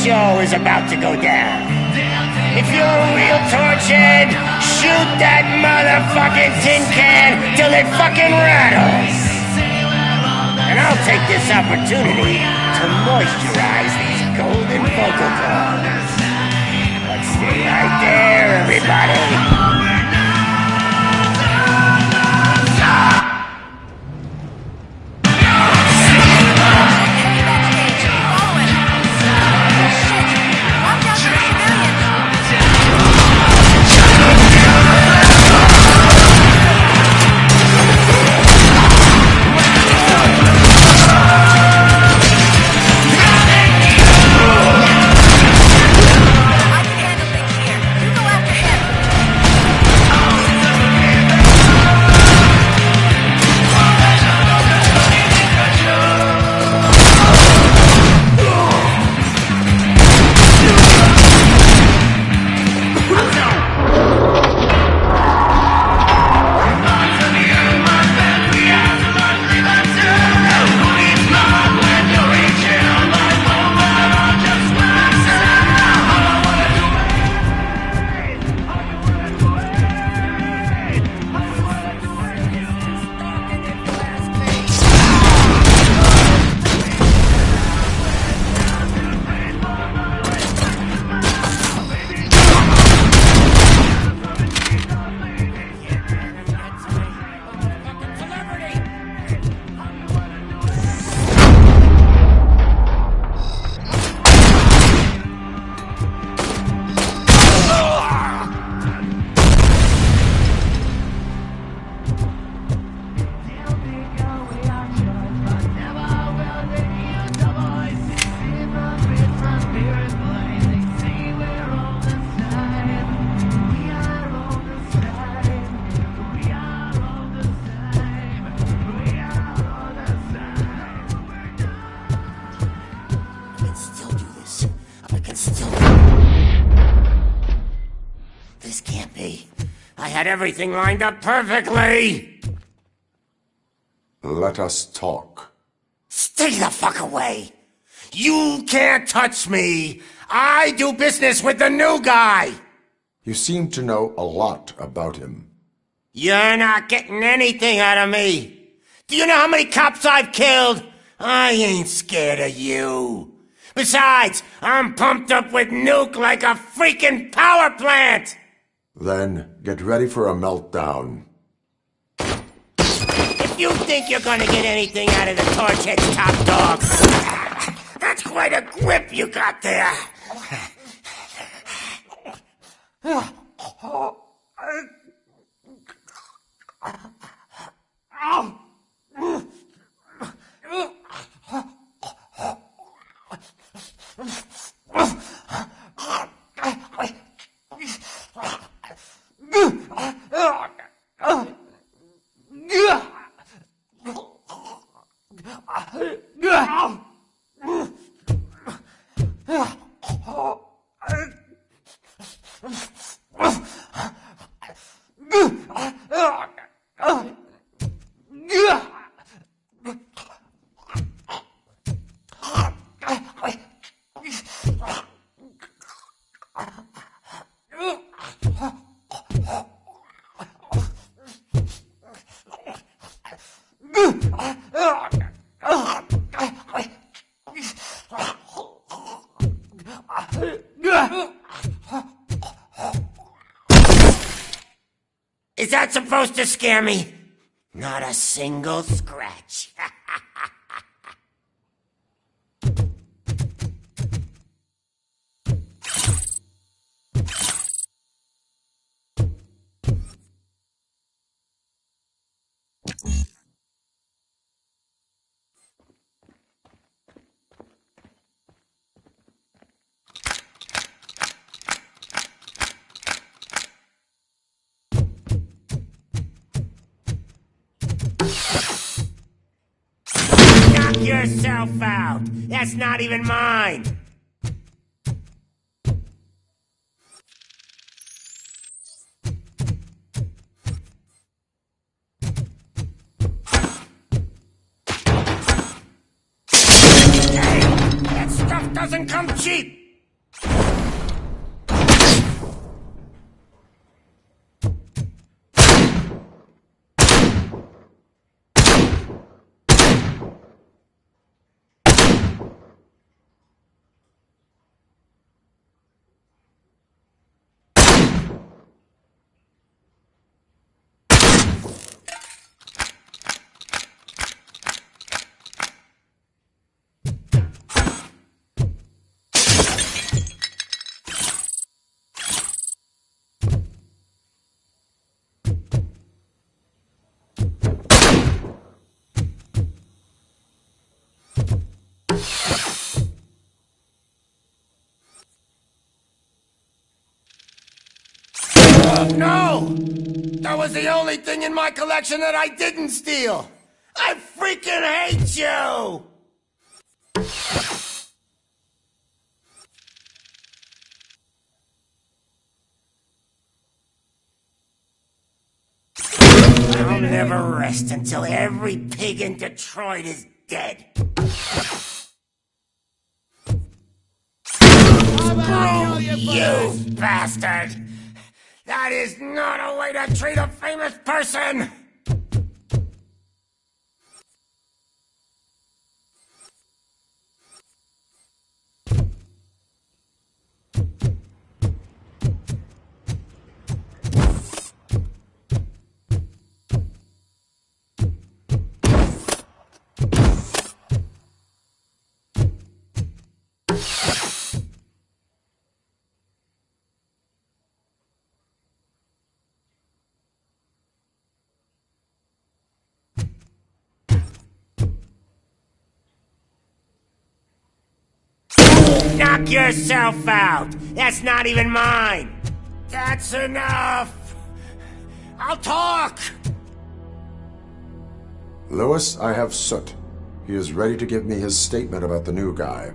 show is about to go down. If you're a real torchhead, shoot that motherfucking tin can till it fucking rattles. And I'll take this opportunity to moisturize these golden vocal cords. But stay right there, everybody. This can't be. I had everything lined up perfectly! Let us talk. Stay the fuck away! You can't touch me! I do business with the new guy! You seem to know a lot about him. You're not getting anything out of me! Do you know how many cops I've killed? I ain't scared of you. Besides, I'm pumped up with nuke like a freaking power plant! Then get ready for a meltdown. If you think you're gonna get anything out of the Torchhead's top dog, that's quite a grip you got there. Is that supposed to scare me? Not a single scratch. Knock yourself out. That's not even mine. Hey, that stuff doesn't come cheap. No! That was the only thing in my collection that I didn't steal! I freaking hate you! I'll never rest until every pig in Detroit is dead. Screw you, bastard! That is not a way to treat a famous person! Knock yourself out! That's not even mine! That's enough! I'll talk! Lewis, I have Soot. He is ready to give me his statement about the new guy.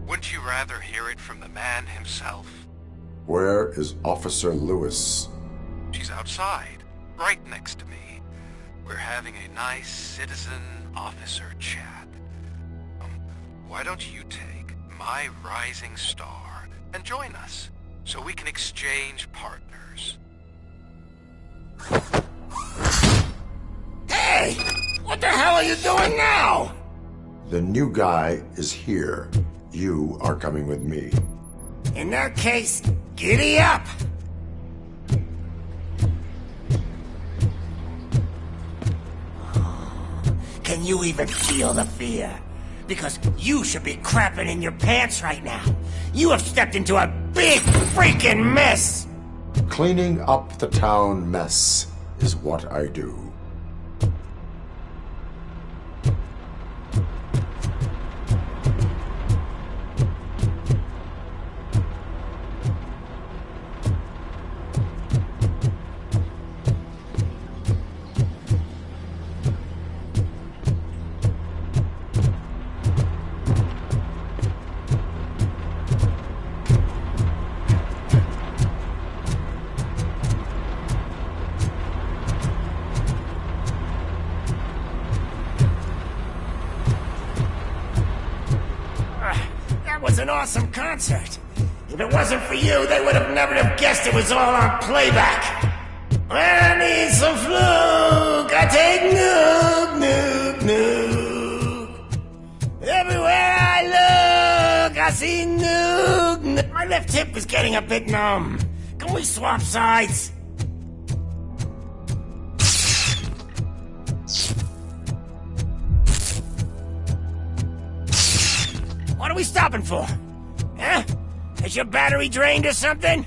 Wouldn't you rather hear it from the man himself? Where is Officer Lewis? She's outside, right next to me. We're having a nice citizen-officer chat. Why don't you take my rising star and join us, so we can exchange partners? Hey! What the hell are you doing now? The new guy is here. You are coming with me. In that case, giddy up! Can you even feel the fear? Because you should be crapping in your pants right now. You have stepped into a big freaking mess! Cleaning up the town mess is what I do. That was an awesome concert. If it wasn't for you, they would have never have guessed it was all on playback. When I need some fluke, I take Nuke, Nuke, Nuke. Everywhere I look, I see Nuke. My left hip is getting a bit numb. Can we swap sides? What are we stopping for? Huh? Is your battery drained or something?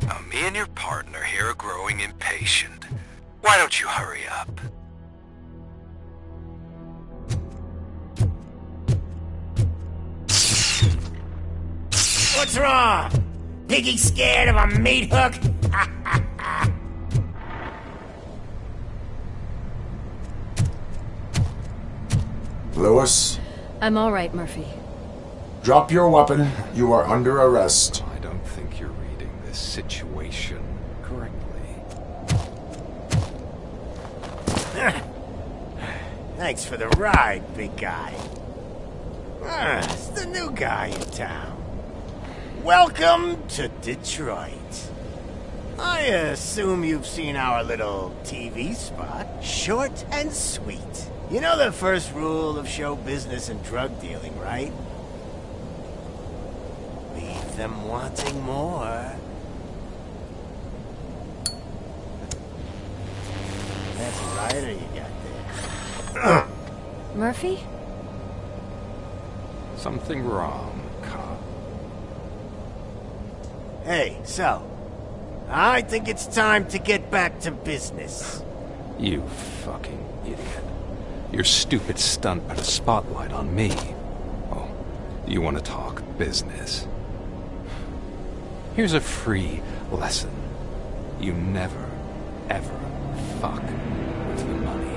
Now, me and your partner here are growing impatient. Why don't you hurry up? What's wrong? Piggy scared of a meat hook? Lewis, I'm all right, Murphy. drop your weapon. You are under arrest. I don't think you're reading this situation correctly. Thanks for the ride, big guy. It's the new guy in town. Welcome to Detroit. I assume you've seen our little TV spot. Short and sweet. You know the first rule of show business and drug dealing, right? Leave them wanting more. That's a rider you got there. Murphy? Something wrong, cop. Hey, so, I think it's time to get back to business. You fucking idiot. Your stupid stunt put a spotlight on me. You want to talk business? Here's a free lesson. You never, ever fuck with the money.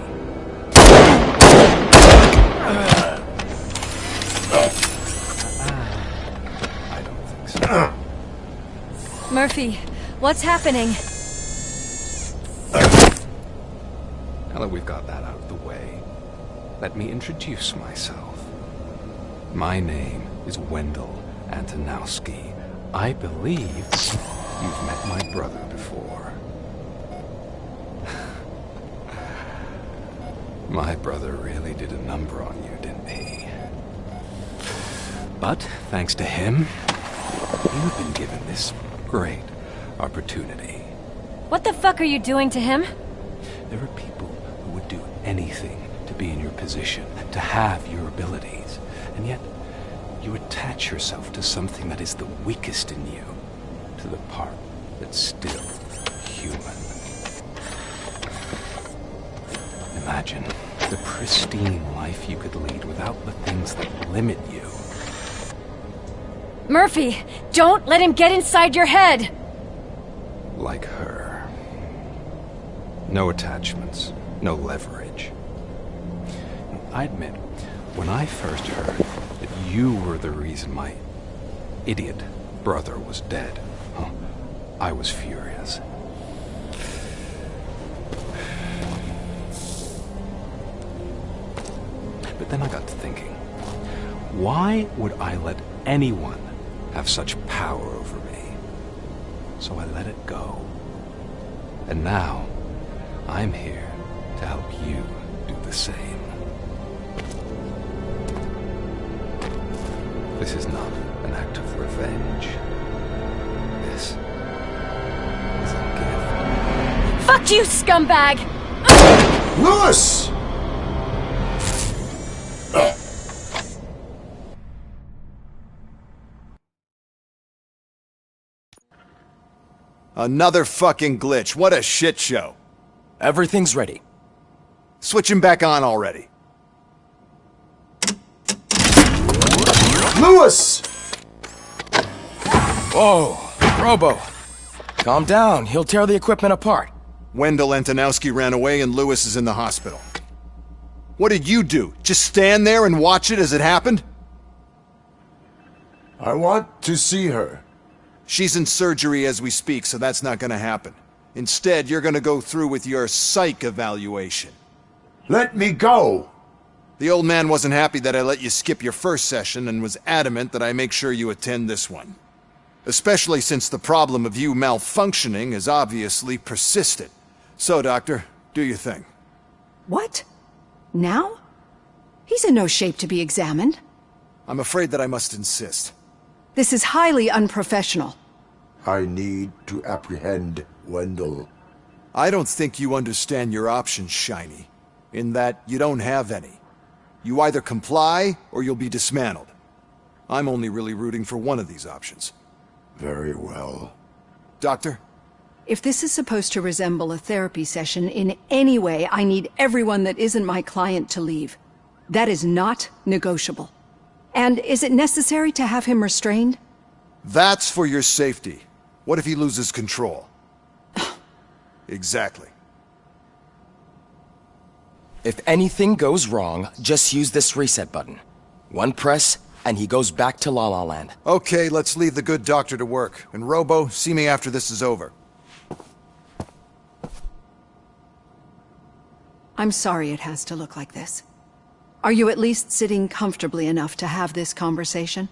I don't think so. Murphy, what's happening? Now that we've got that out of the way, let me introduce myself. My name is Wendell Antonowski. I believe you've met my brother before. My brother really did a number on you, didn't he? But thanks to him, you've been given this great opportunity. What the fuck are you doing to him? There are people who would do anything to be in your position, to have your abilities, and yet you attach yourself to something that is the weakest in you, to the part that's still human. Imagine the pristine life you could lead without the things that limit you. Murphy, don't let him get inside your head! Like her. No attachments, no leverage. I admit, when I first heard that you were the reason my idiot brother was dead, I was furious. But then I got to thinking, why would I let anyone have such power over me? So I let it go. And now, I'm here to help you do the same. This is not an act of revenge. This is a gift. Fuck you, scumbag! Lewis! Another fucking glitch. What a shit show. Everything's ready. Switch him back on already. Lewis! Whoa, Robo. Calm down. He'll tear the equipment apart. Wendell Antonowski ran away and Lewis is in the hospital. What did you do? Just stand there and watch it as it happened? I want to see her. She's in surgery as we speak, so that's not gonna happen. Instead, you're gonna go through with your psych evaluation. Let me go! The old man wasn't happy that I let you skip your first session and was adamant that I make sure you attend this one. Especially since the problem of you malfunctioning is obviously persistent. So, Doctor, do your thing. What? Now? He's in no shape to be examined. I'm afraid that I must insist. This is highly unprofessional. I need to apprehend Wendell. I don't think you understand your options, Shiny. In that you don't have any. You either comply, or you'll be dismantled. I'm only really rooting for one of these options. Very well. Doctor? If this is supposed to resemble a therapy session in any way, I need everyone that isn't my client to leave. That is not negotiable. And is it necessary to have him restrained? That's for your safety. What if he loses control? Exactly. If anything goes wrong, just use this reset button. One press, and he goes back to La La Land. Okay, let's leave the good doctor to work. And Robo, see me after this is over. I'm sorry it has to look like this. Are you at least sitting comfortably enough to have this conversation?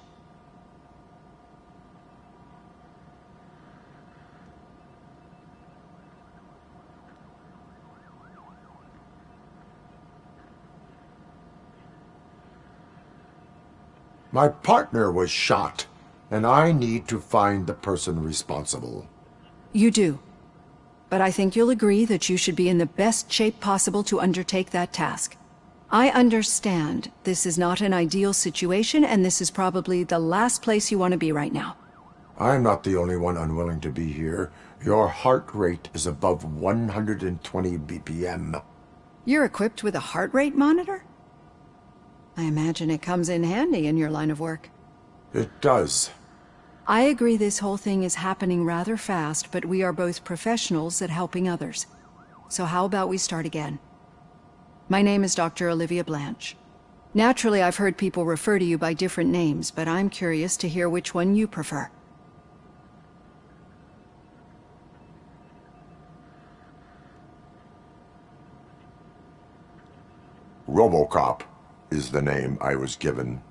My partner was shot, and I need to find the person responsible. You do. But I think you'll agree that you should be in the best shape possible to undertake that task. I understand this is not an ideal situation, and this is probably the last place you want to be right now. I'm not the only one unwilling to be here. Your heart rate is above 120 BPM. You're equipped with a heart rate monitor? I imagine it comes in handy in your line of work. It does. I agree this whole thing is happening rather fast, but we are both professionals at helping others. So how about we start again? My name is Dr. Olivia Blanche. Naturally, I've heard people refer to you by different names, but I'm curious to hear which one you prefer. RoboCop is the name I was given.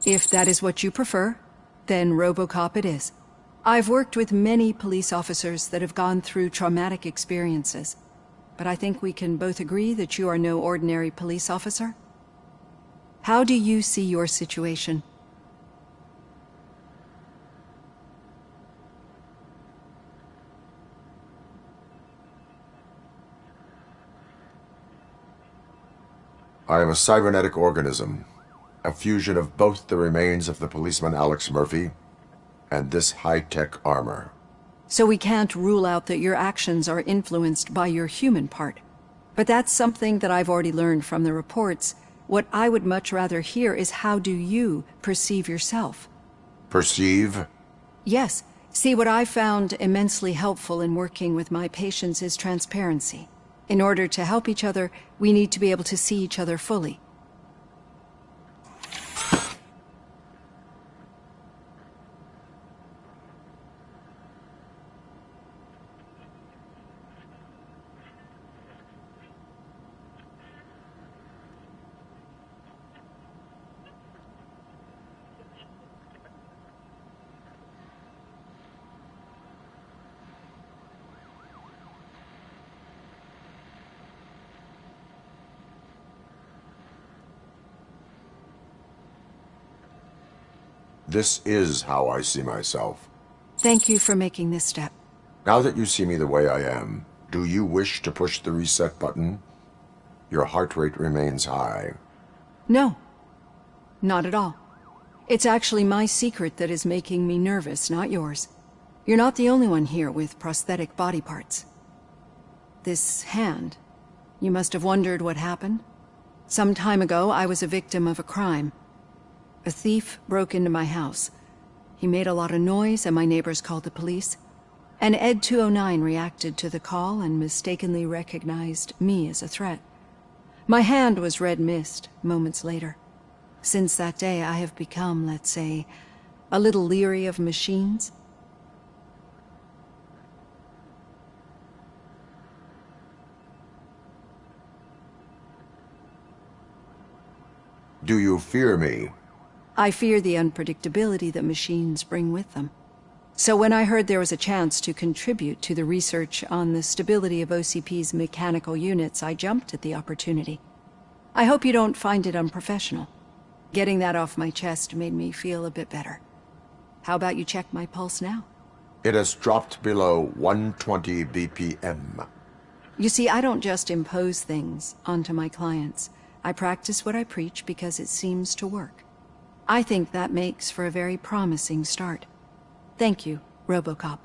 If that is what you prefer, then RoboCop it is. I've worked with many police officers that have gone through traumatic experiences, but I think we can both agree that you are no ordinary police officer. How do you see your situation? I am a cybernetic organism, a fusion of both the remains of the policeman Alex Murphy and this high-tech armor. So we can't rule out that your actions are influenced by your human part. But that's something that I've already learned from the reports. What I would much rather hear is how do you perceive yourself? Perceive? Yes. See, what I found immensely helpful in working with my patients is transparency. In order to help each other, we need to be able to see each other fully. This is how I see myself. Thank you for making this step. Now that you see me the way I am, do you wish to push the reset button? Your heart rate remains high. No. Not at all. It's actually my secret that is making me nervous, not yours. You're not the only one here with prosthetic body parts. This hand, you must have wondered what happened. Some time ago, I was a victim of a crime. A thief broke into my house. He made a lot of noise and my neighbors called the police. And Ed 209 reacted to the call and mistakenly recognized me as a threat. My hand was red mist moments later. Since that day, I have become, let's say, a little leery of machines. Do you fear me? I fear the unpredictability that machines bring with them. So when I heard there was a chance to contribute to the research on the stability of OCP's mechanical units, I jumped at the opportunity. I hope you don't find it unprofessional. Getting that off my chest made me feel a bit better. How about you check my pulse now? It has dropped below 120 BPM. You see, I don't just impose things onto my clients. I practice what I preach because it seems to work. I think that makes for a very promising start. Thank you, RoboCop.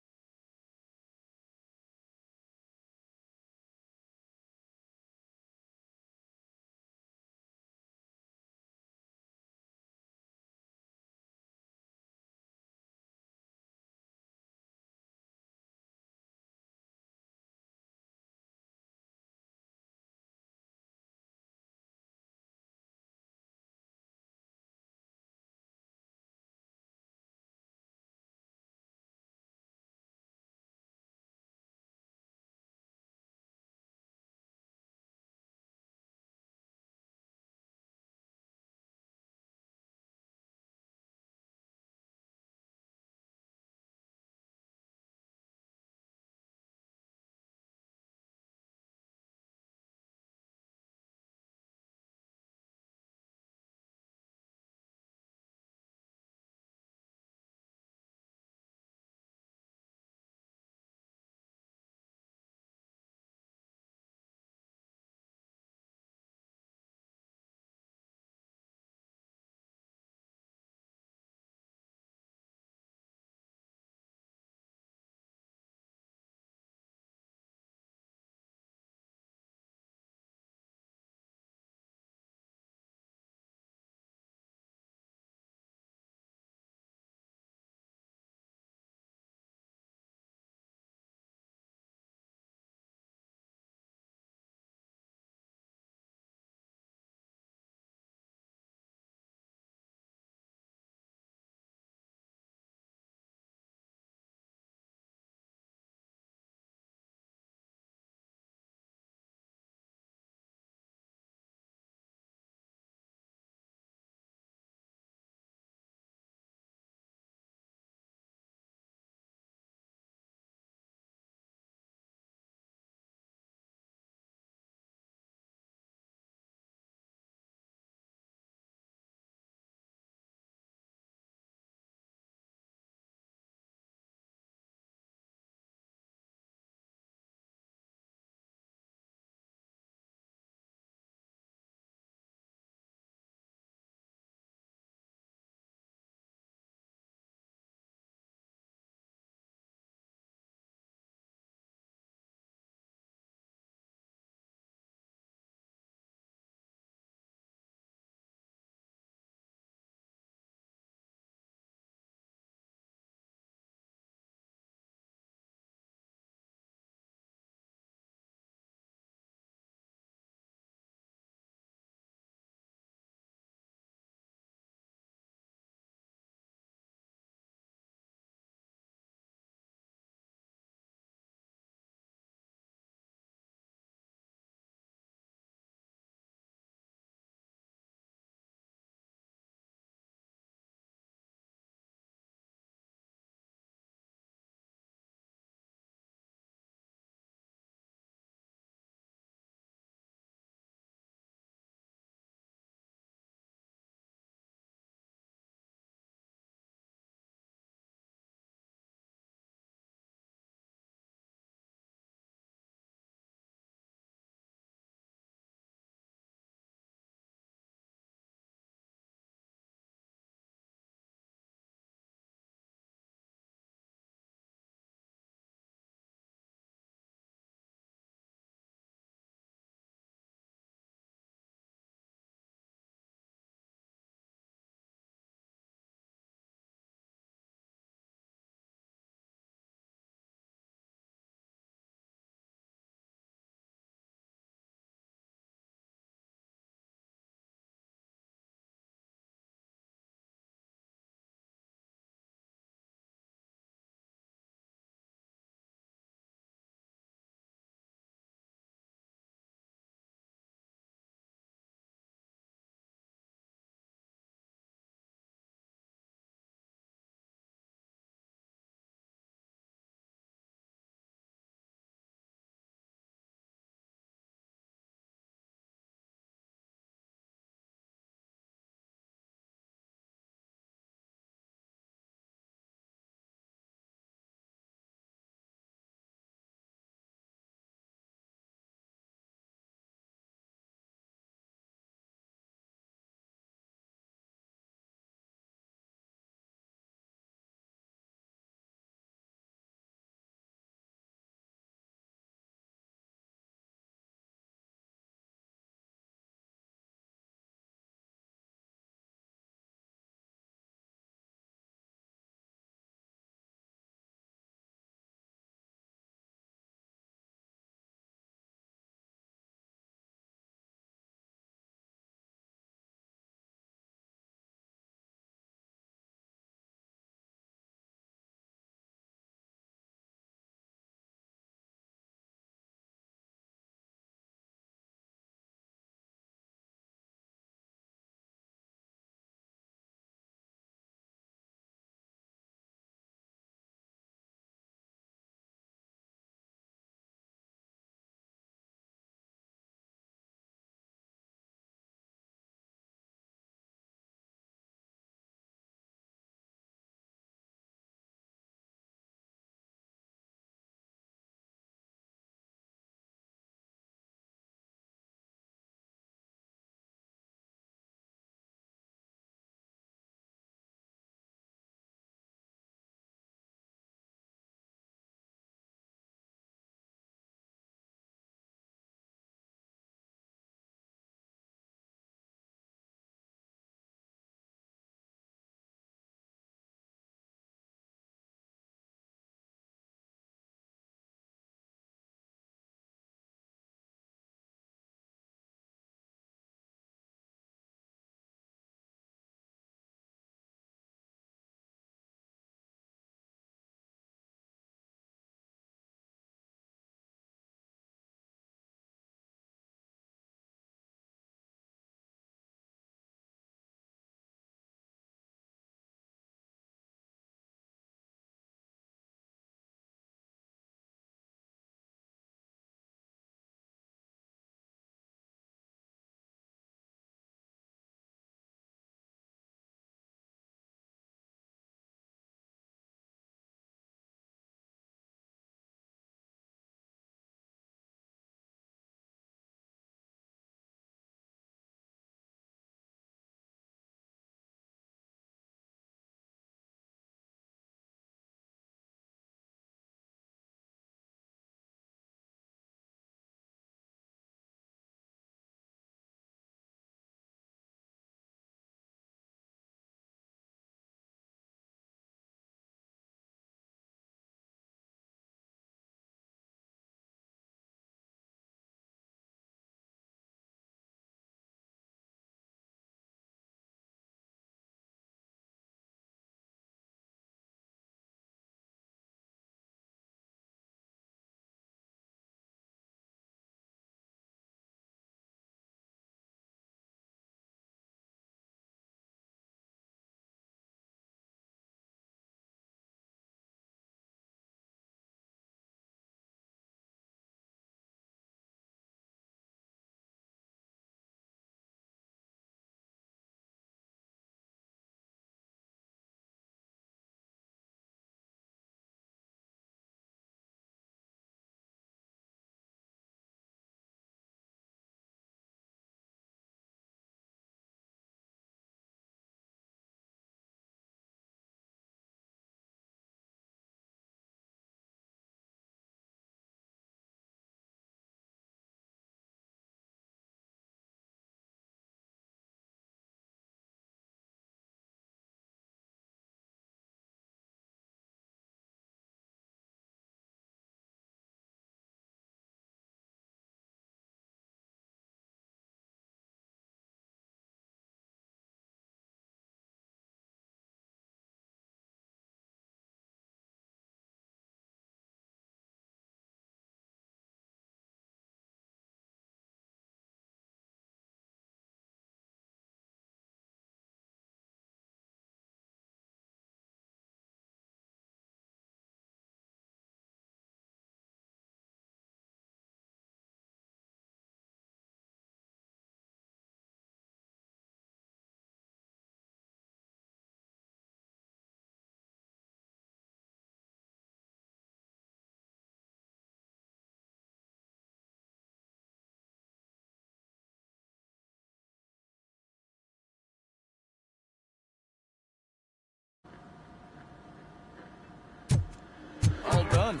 Done.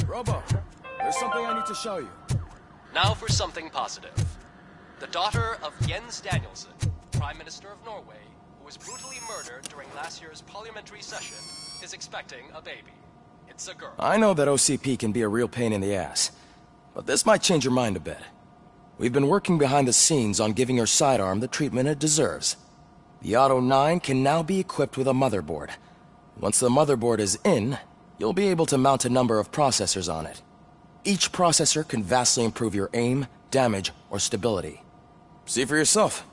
Robo, there's something I need to show you. Now for something positive. The daughter of Jens Danielson, Prime Minister of Norway, who was brutally murdered during last year's parliamentary session, is expecting a baby. It's a girl. I know that OCP can be a real pain in the ass, but this might change your mind a bit. We've been working behind the scenes on giving her sidearm the treatment it deserves. The Auto 9 can now be equipped with a motherboard. Once the motherboard is in, you'll be able to mount a number of processors on it. Each processor can vastly improve your aim, damage, or stability. See for yourself.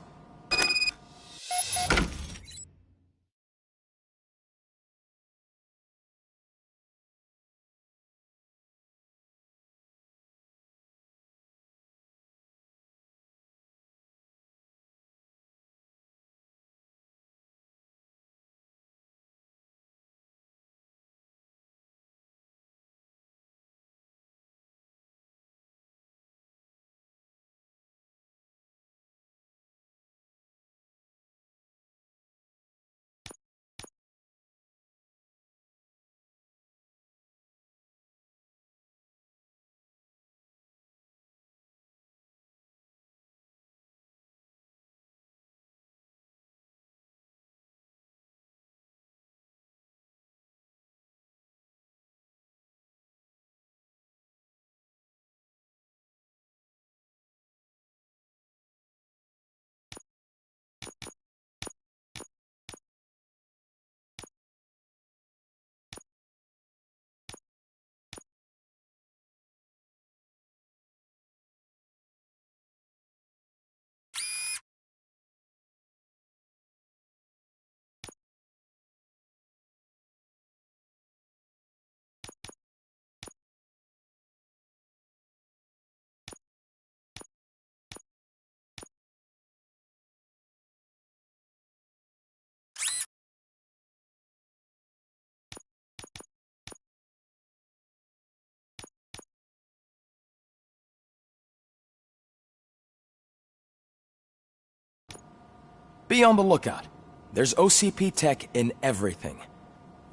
Be on the lookout. There's OCP tech in everything.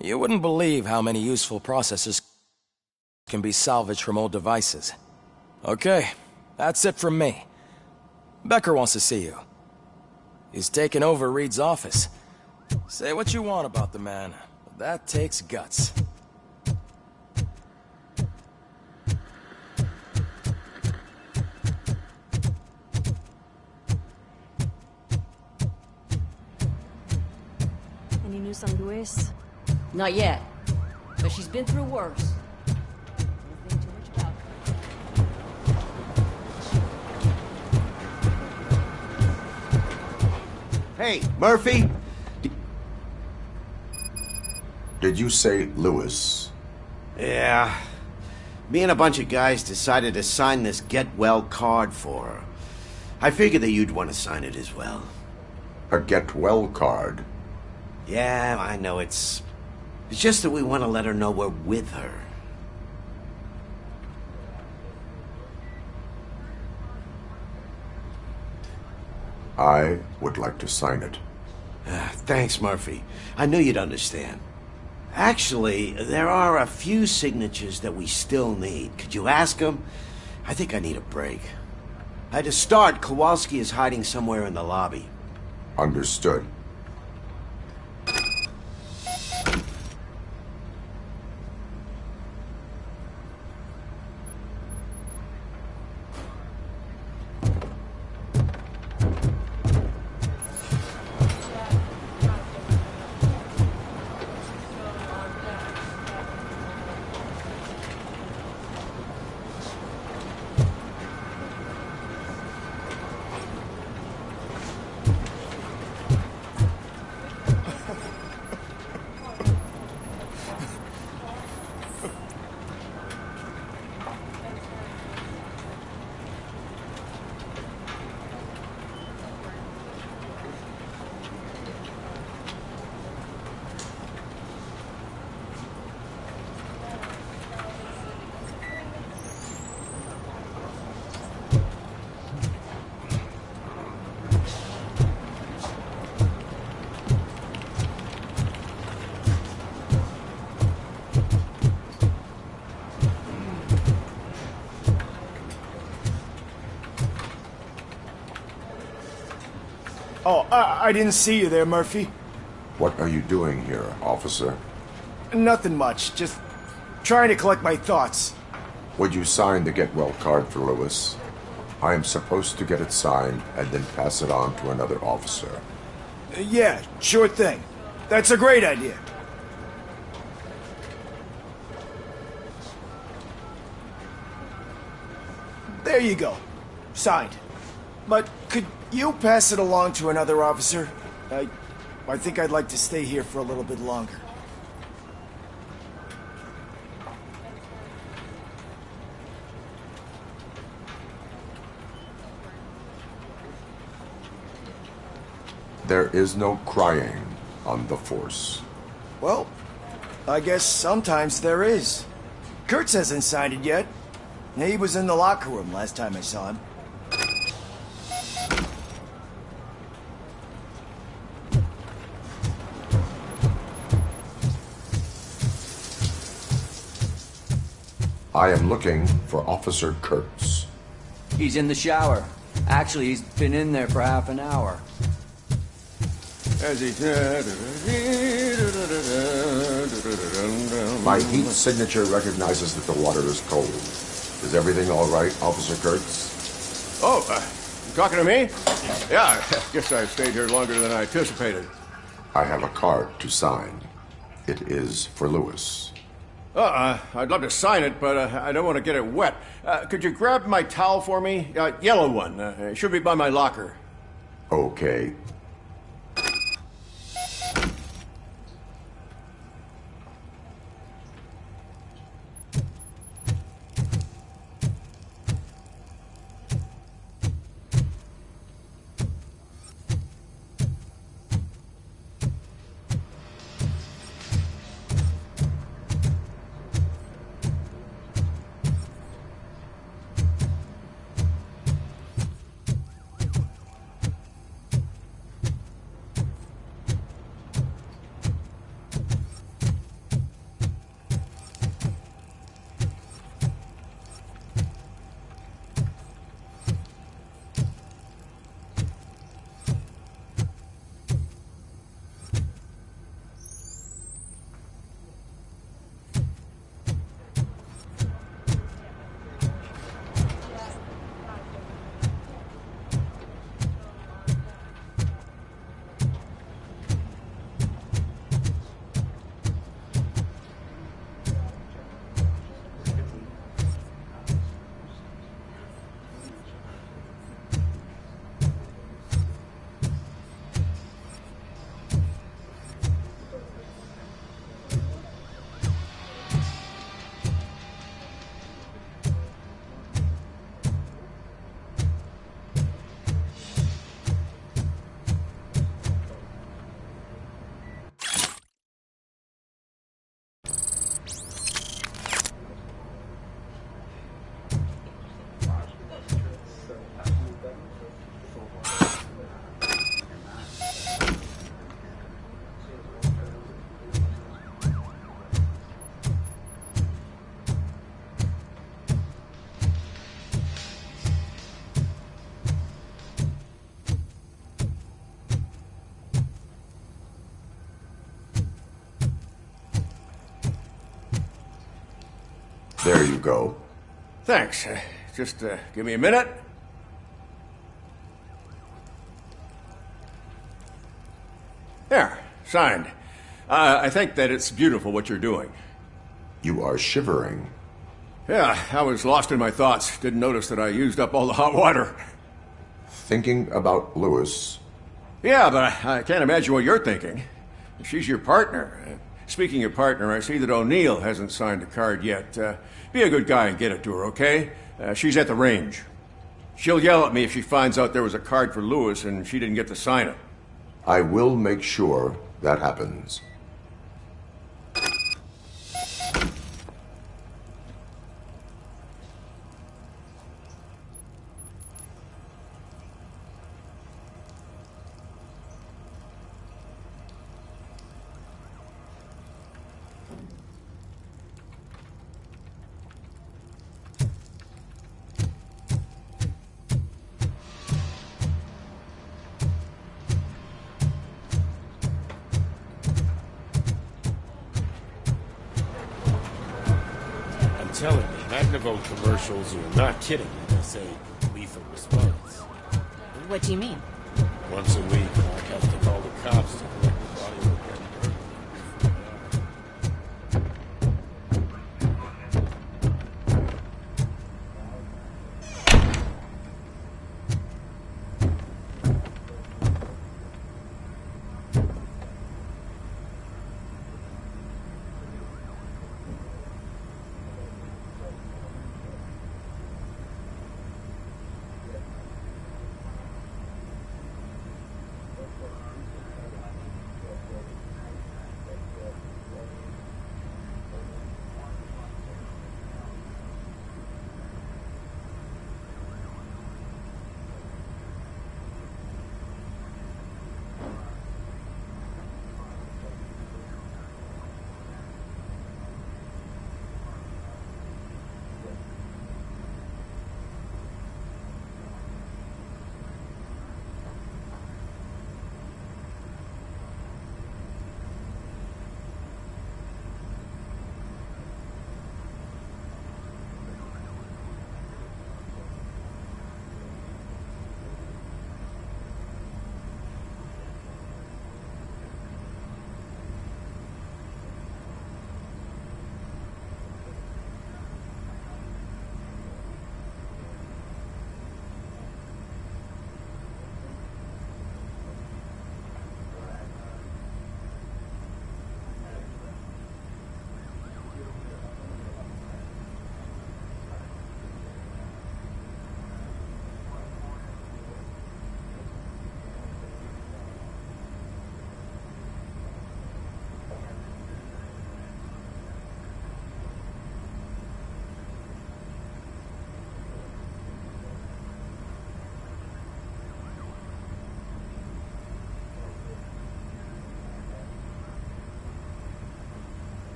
You wouldn't believe how many useful processors can be salvaged from old devices. Okay, that's it from me. Becker wants to see you. He's taken over Reed's office. Say what you want about the man, but that takes guts. Any news on Luis? Not yet, but she's been through worse. Don't think too much about her. Hey, Murphy! Did you say Lewis? Yeah. Me and a bunch of guys decided to sign this get well card for her. I figured that you'd want to sign it as well. A get well card? Yeah, I know it's just that we want to let her know we're with her. I would like to sign it. Thanks, Murphy. I knew you'd understand. Actually, there are a few signatures that we still need. Could you ask them? I think I need a break. To start, Kowalski is hiding somewhere in the lobby. Understood. Oh, I didn't see you there, Murphy. What are you doing here, officer? Nothing much, just trying to collect my thoughts. Would you sign the get well card for Lewis? I am supposed to get it signed and then pass it on to another officer. Yeah, sure thing. That's a great idea. There you go. Signed. But could you pass it along to another officer? I think I'd like to stay here for a little bit longer. There is no crying on the force. Well, I guess sometimes there is. Kurtz hasn't signed it yet. He was in the locker room last time I saw him. I am looking for Officer Kurtz. He's in the shower. Actually, he's been in there for half an hour. My heat signature recognizes that the water is cold. Is everything all right, Officer Kurtz? Oh, you talking to me? Yeah, I guess I stayed here longer than I anticipated. I have a card to sign. It is for Lewis. I'd love to sign it, but I don't want to get it wet. Could you grab my towel for me? Yellow one. It should be by my locker. Okay. There you go. Thanks. Just give me a minute. There, signed. I think that it's beautiful what you're doing. You are shivering. Yeah, I was lost in my thoughts. Didn't notice that I used up all the hot water. Thinking about Lewis. Yeah, but I can't imagine what you're thinking. She's your partner. Speaking of partner, I see that O'Neill hasn't signed a card yet. Be a good guy and get it to her, okay? She's at the range. She'll yell at me if she finds out there was a card for Lewis and she didn't get to sign it. I will make sure that happens. telling me, Magnavolt commercials are not kidding when they say lethal response. What do you mean? Once a week, Mark has to call the cops to collect the body of a dead burglar.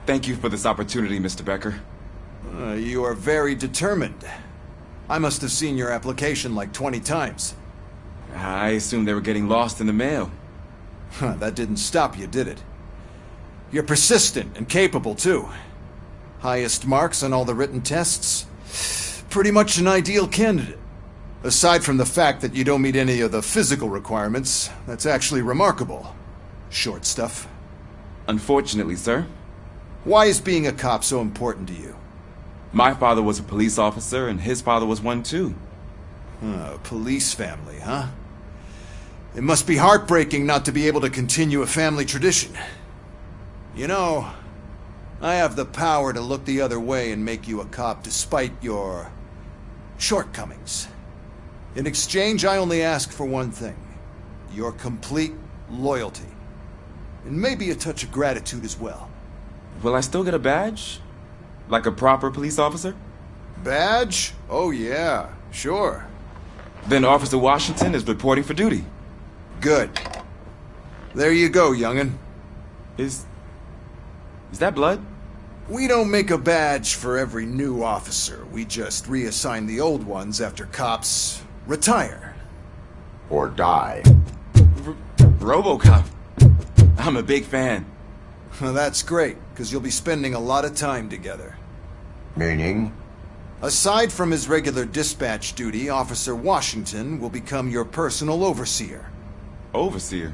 Thank you for this opportunity, Mr. Becker. You are very determined. I must have seen your application like 20 times. I assumed they were getting lost in the mail. That didn't stop you, did it? You're persistent and capable, too. Highest marks on all the written tests. Pretty much an ideal candidate. Aside from the fact that you don't meet any of the physical requirements, that's actually remarkable. Short stuff. Unfortunately, sir. Why is being a cop so important to you? My father was a police officer, and his father was one too. Police family, huh? It must be heartbreaking not to be able to continue a family tradition. You know, I have the power to look the other way and make you a cop despite your shortcomings. In exchange, I only ask for one thing. Your complete loyalty. And maybe a touch of gratitude as well. Will I still get a badge? Like a proper police officer? Badge? Oh yeah, sure. Then Officer Washington is reporting for duty. Good. There you go, young'un. Is that blood? We don't make a badge for every new officer. We just reassign the old ones after cops retire. Or die. RoboCop. I'm a big fan. Well, that's great, because you'll be spending a lot of time together. Meaning? Aside from his regular dispatch duty, Officer Washington will become your personal overseer. Overseer?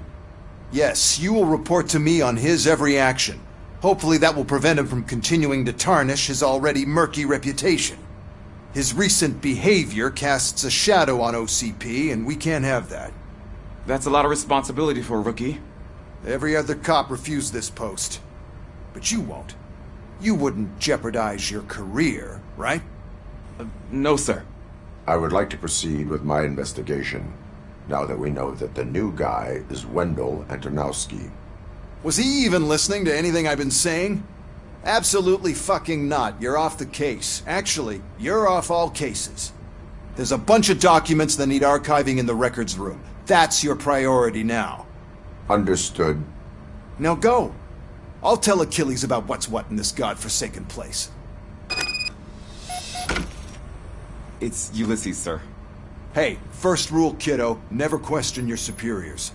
Yes, you will report to me on his every action. Hopefully that will prevent him from continuing to tarnish his already murky reputation. His recent behavior casts a shadow on OCP, and we can't have that. That's a lot of responsibility for a rookie. Every other cop refused this post. But you won't. You wouldn't jeopardize your career, right? No, sir. I would like to proceed with my investigation, now that we know that the new guy is Wendell Antonowski. Was he even listening to anything I've been saying? Absolutely fucking not. You're off the case. Actually, you're off all cases. There's a bunch of documents that need archiving in the records room. That's your priority now. Understood. Now go. I'll tell Achilles about what's what in this godforsaken place. It's Ulysses, sir. Hey, first rule, kiddo, never question your superiors.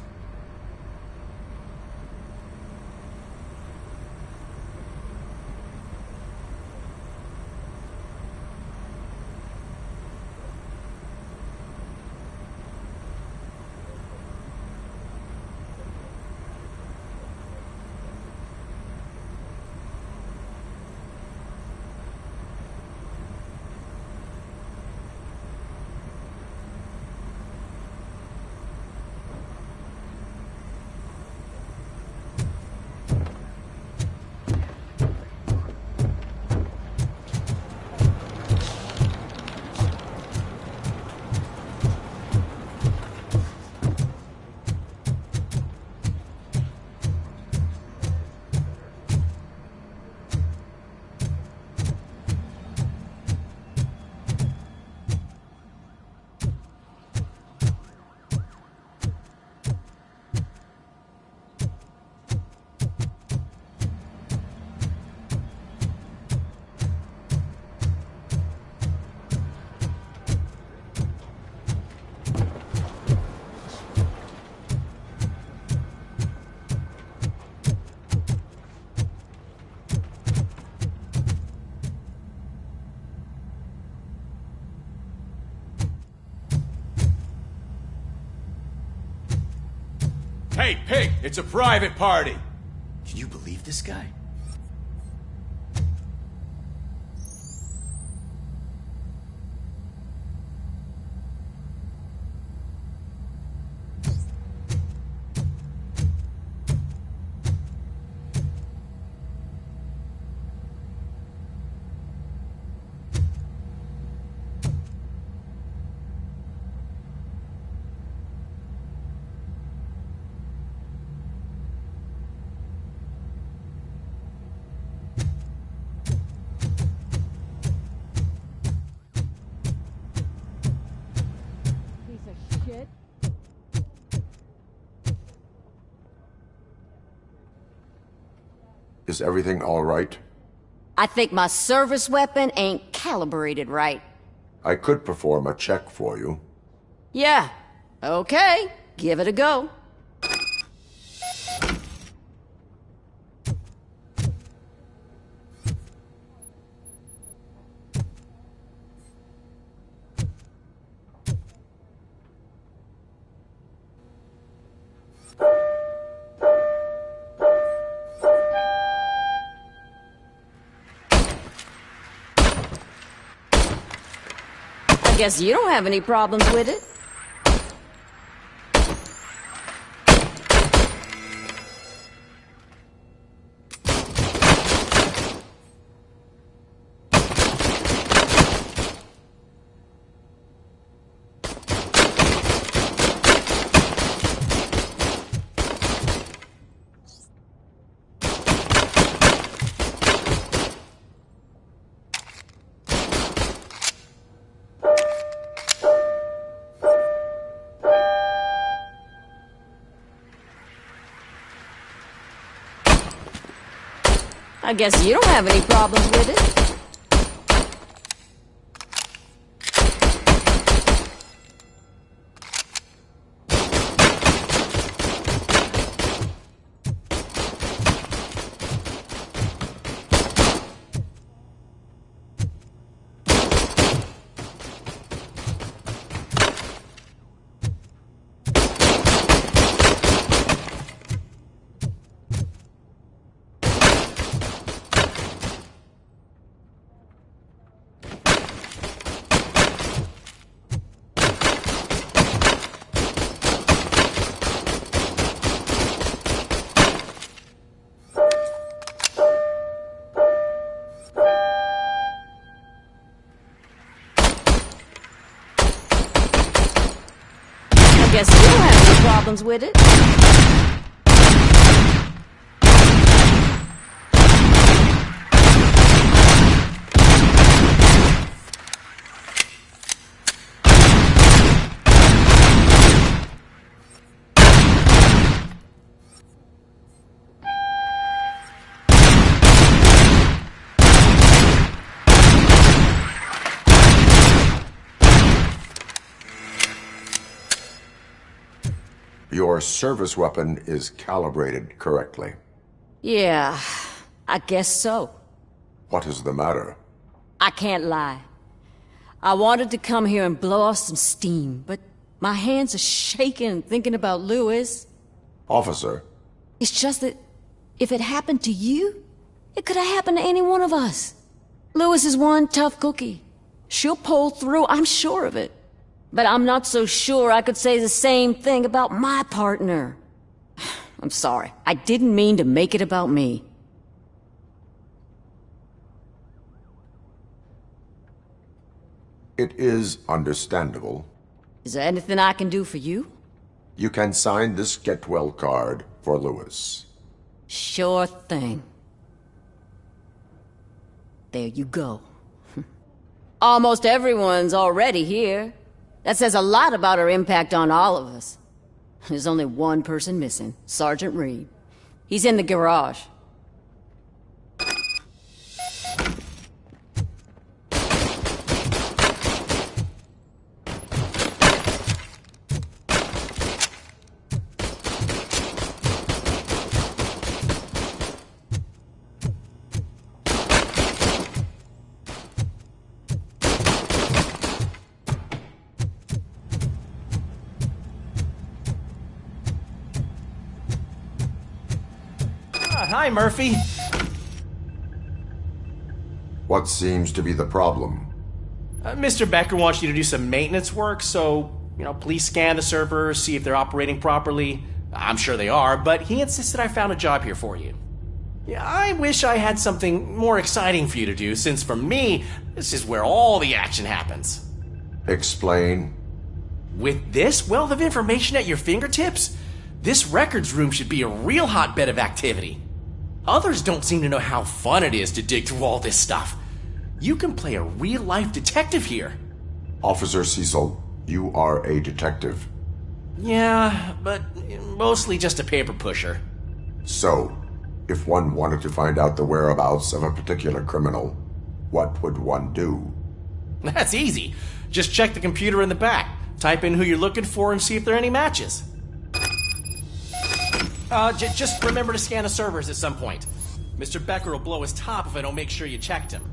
Hey, pig! It's a private party! Can you believe this guy? Is everything all right? I think my service weapon ain't calibrated right. I could perform a check for you. Yeah. Okay. Give it a go. guess you don't have any problems with it. I guess you don't have any problems with it. I guess you don't have any problems with it. Your service weapon is calibrated correctly. Yeah, I guess so. What is the matter? I can't lie. I wanted to come here and blow off some steam, but my hands are shaking thinking about Lewis. Officer. It's just that if it happened to you, it could have happened to any one of us. Lewis is one tough cookie. She'll pull through, I'm sure of it. But I'm not so sure I could say the same thing about my partner. I'm sorry. I didn't mean to make it about me. It is understandable. Is there anything I can do for you? You can sign this Get Well card for Lewis. Sure thing. There you go. Almost everyone's already here. That says a lot about her impact on all of us. There's only one person missing, Sergeant Reed. He's in the garage. Hi, Murphy. What seems to be the problem? Mr. Becker wants you to do some maintenance work, so, please scan the servers, see if they're operating properly. I'm sure they are, but he insisted I found a job here for you. Yeah, I wish I had something more exciting for you to do, since for me, this is where all the action happens. Explain. With this wealth of information at your fingertips, this records room should be a real hotbed of activity. Others don't seem to know how fun it is to dig through all this stuff. You can play a real-life detective here. Officer Cecil, you are a detective. Yeah, but mostly just a paper pusher. So, if one wanted to find out the whereabouts of a particular criminal, what would one do? That's easy. Just check the computer in the back, type in who you're looking for, and see if there are any matches. Just remember to scan the servers at some point. Mr. Becker will blow his top if I don't make sure you checked him.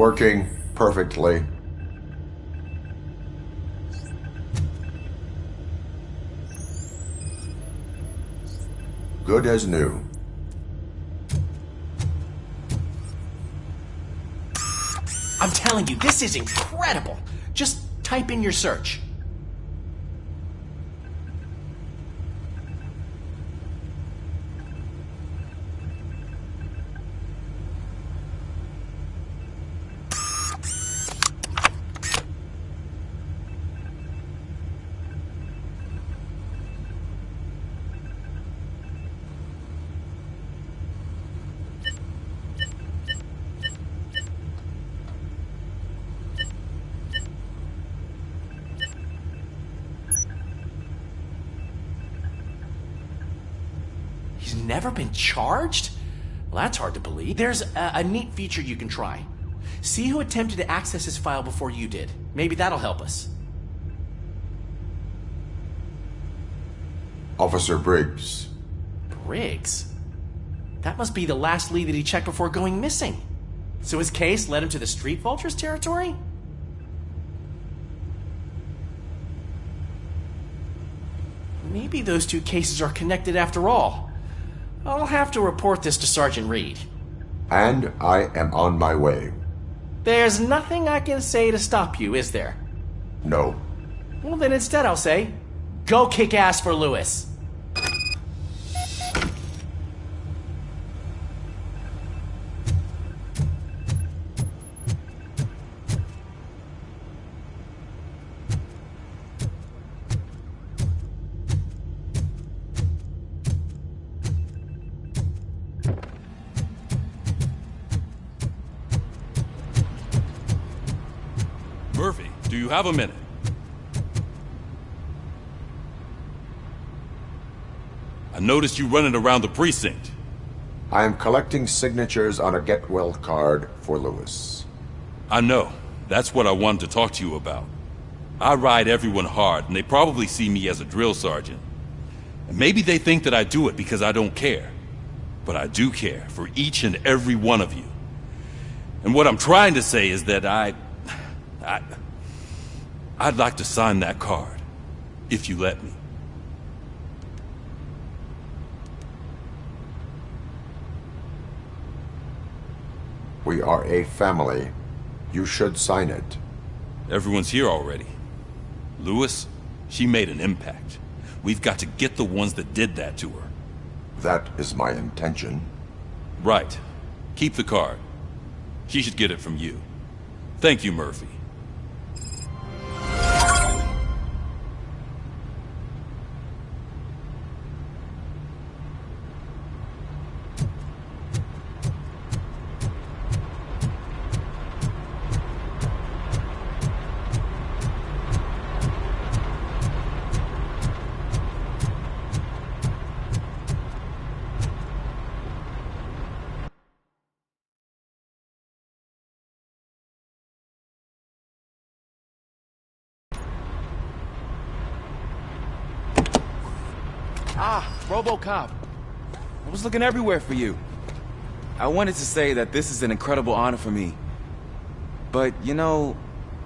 Working perfectly. Good as new. I'm telling you, this is incredible. Just type in your search. He's never been charged? Well, that's hard to believe. There's a neat feature you can try. See who attempted to access his file before you did. Maybe that'll help us. Officer Briggs. Briggs? That must be the last lead that he checked before going missing. So his case led him to the Street Vultures territory? Maybe those two cases are connected after all. I'll have to report this to Sergeant Reed. And I am on my way. There's nothing I can say to stop you, is there? No. Well, then instead I'll say, go kick ass for Lewis. Murphy, do you have a minute? I noticed you running around the precinct. I am collecting signatures on a get well card for Lewis. I know. That's what I wanted to talk to you about. I ride everyone hard, and they probably see me as a drill sergeant. And maybe they think that I do it because I don't care. But I do care for each and every one of you. And what I'm trying to say is that I'd like to sign that card, if you let me. We are a family. You should sign it. Everyone's here already. Lewis, she made an impact. We've got to get the ones that did that to her. That is my intention. Right. Keep the card. She should get it from you. Thank you, Murphy. RoboCop. I was looking everywhere for you. I wanted to say that this is an incredible honor for me. But, you know,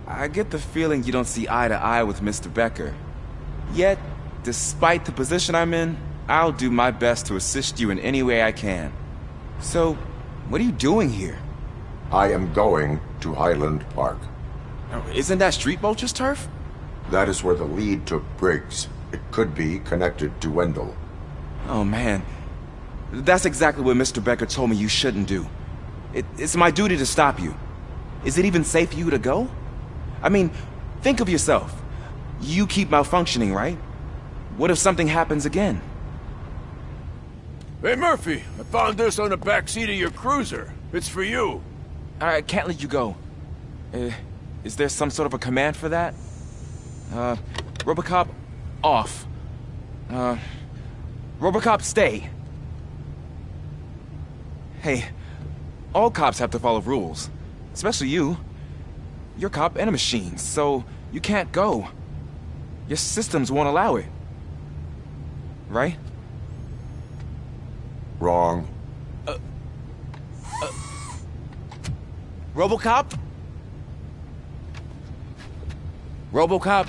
I get the feeling you don't see eye to eye with Mr. Becker. Yet, despite the position I'm in, I'll do my best to assist you in any way I can. So, what are you doing here? I am going to Highland Park. Isn't that Street Vulture's turf? That is where the lead took Briggs. It could be connected to Wendell. Oh, man. That's exactly what Mr. Becker told me you shouldn't do. It's my duty to stop you. Is it even safe for you to go? I mean, think of yourself. You keep malfunctioning, right? What if something happens again? Hey, Murphy, I found this on the back seat of your cruiser. It's for you. I can't let you go. Is there some sort of a command for that? RoboCop, off. RoboCop, stay. Hey, all cops have to follow rules. Especially you. You're a cop and a machine, so you can't go. Your systems won't allow it. Right? Wrong. RoboCop, RoboCop?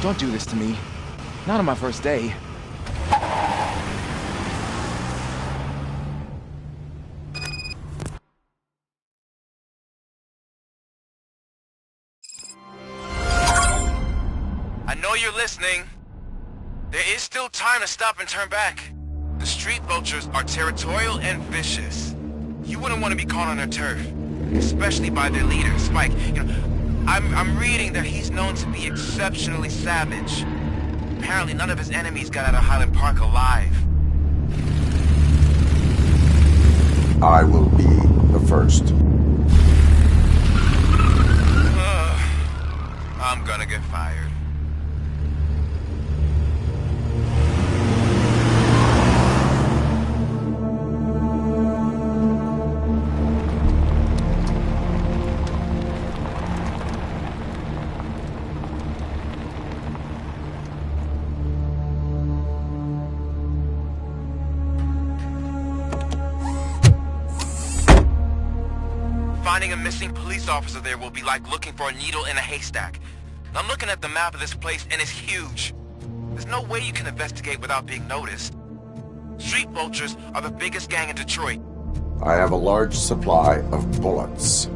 Don't do this to me. Not on my first day. I know you're listening. There is still time to stop and turn back. The street vultures are territorial and vicious. You wouldn't want to be caught on their turf, especially by their leader, Spike. You know, I'm reading that he's known to be exceptionally savage. Apparently none of his enemies got out of Highland Park alive. I will be the first. I'm gonna get fired. Finding a missing police officer there will be like looking for a needle in a haystack. I'm looking at the map of this place and it's huge. There's no way you can investigate without being noticed. Street vultures are the biggest gang in Detroit. I have a large supply of bullets.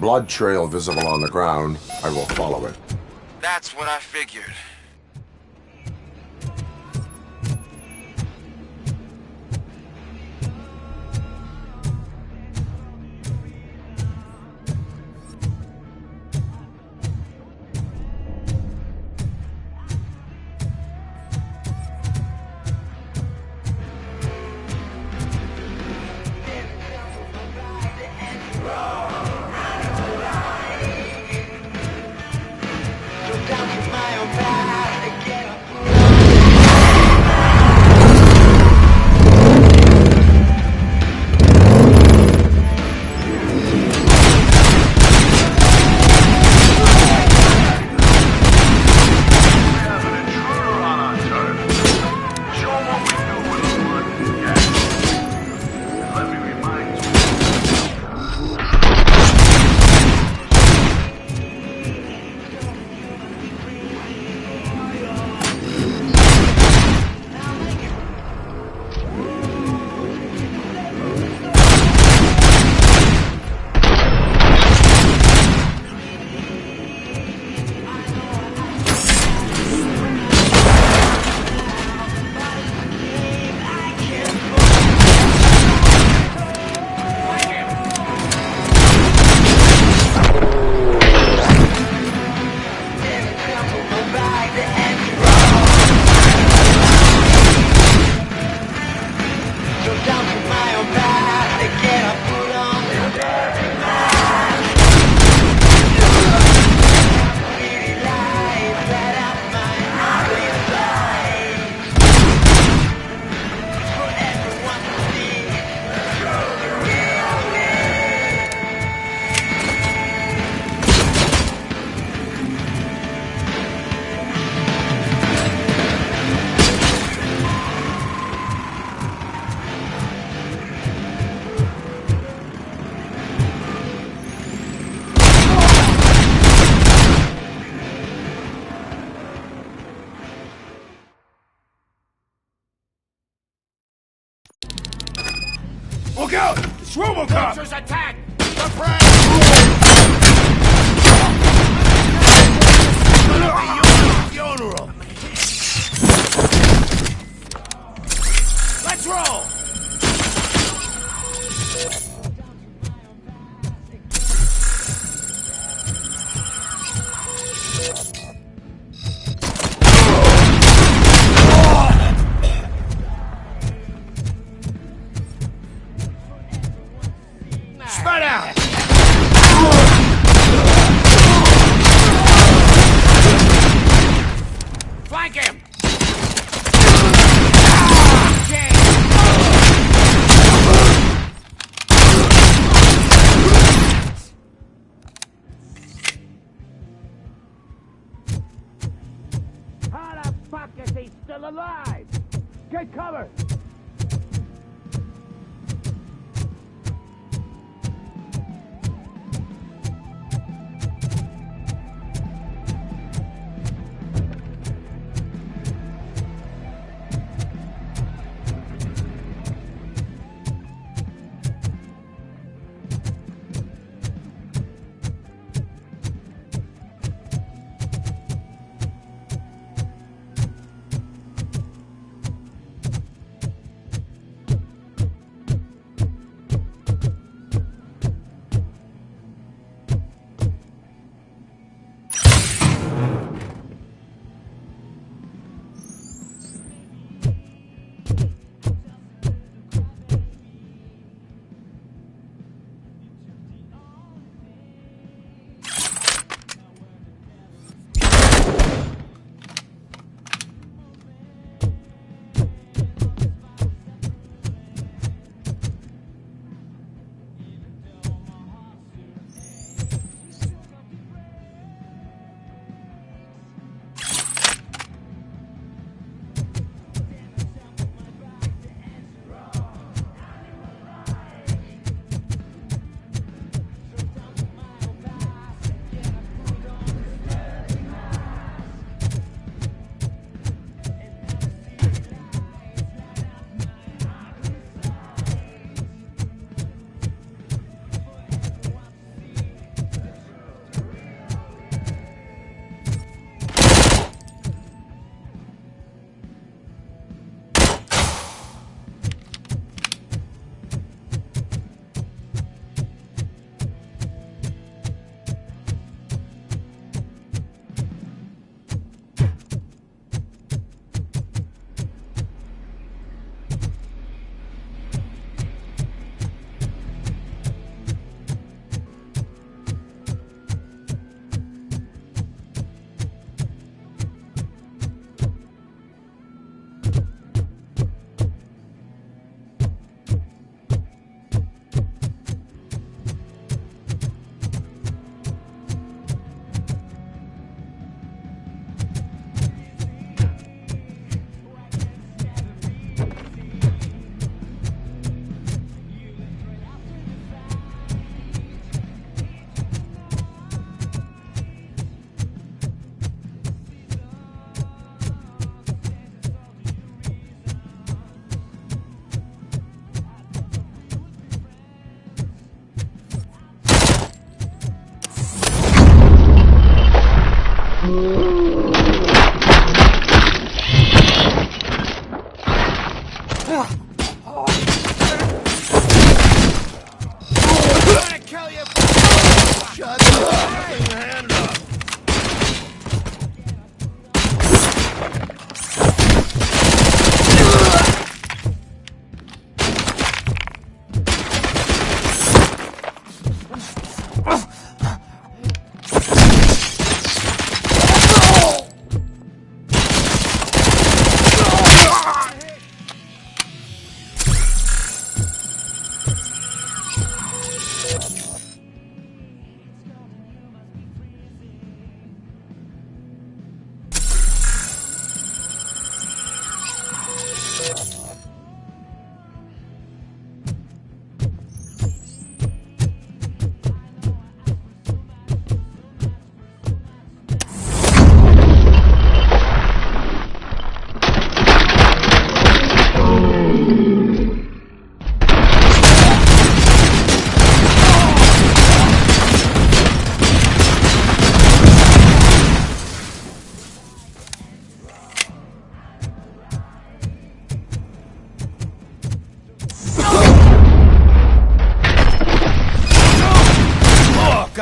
Blood trail visible on the ground. I will follow it. That's what I figured. Look out! It's RoboCop! Vultures attack! Funeral! Let's roll! Shank him! How the fuck is he still alive? Get cover!